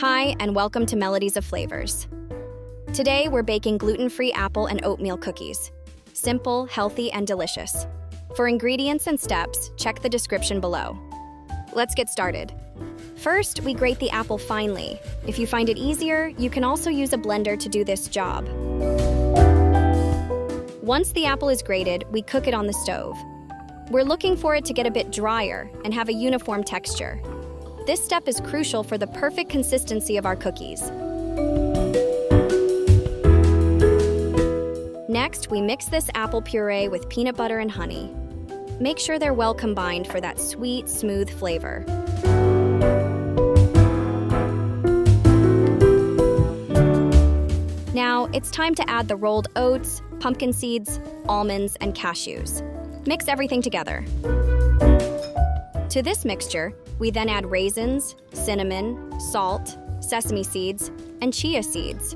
Hi, and welcome to Melodies of Flavors. Today, we're baking gluten-free apple and oatmeal cookies. Simple, healthy, and delicious. For ingredients and steps, check the description below. Let's get started. First, we grate the apple finely. If you find it easier, you can also use a blender to do this job. Once the apple is grated, we cook it on the stove. We're looking for it to get a bit drier and have a uniform texture. This step is crucial for the perfect consistency of our cookies. Next, we mix this apple puree with peanut butter and honey. Make sure they're well combined for that sweet, smooth flavor. Now, it's time to add the rolled oats, pumpkin seeds, almonds, and cashews. Mix everything together. To this mixture, we then add raisins, cinnamon, salt, sesame seeds, and chia seeds.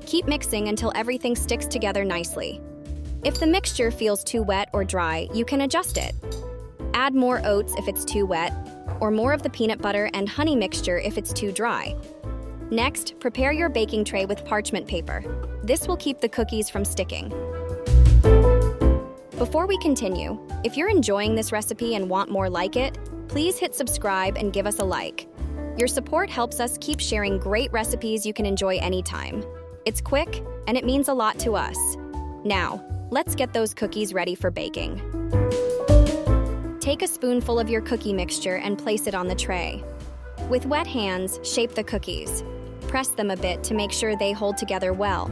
Keep mixing until everything sticks together nicely. If the mixture feels too wet or dry, you can adjust it. Add more oats if it's too wet, or more of the peanut butter and honey mixture if it's too dry. Next, prepare your baking tray with parchment paper. This will keep the cookies from sticking. Before we continue, if you're enjoying this recipe and want more like it, please hit subscribe and give us a like. Your support helps us keep sharing great recipes you can enjoy anytime. It's quick, and it means a lot to us. Now, let's get those cookies ready for baking. Take a spoonful of your cookie mixture and place it on the tray. With wet hands, shape the cookies. Press them a bit to make sure they hold together well.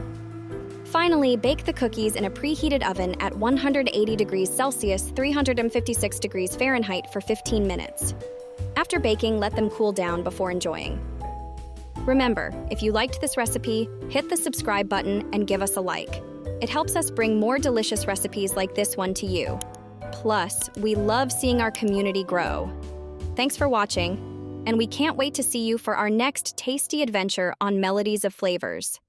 Finally, bake the cookies in a preheated oven at 180 degrees Celsius, 356 degrees Fahrenheit for 15 minutes. After baking, let them cool down before enjoying. Remember, if you liked this recipe, hit the subscribe button and give us a like. It helps us bring more delicious recipes like this one to you. Plus, we love seeing our community grow. Thanks for watching, and we can't wait to see you for our next tasty adventure on Melodies of Flavors.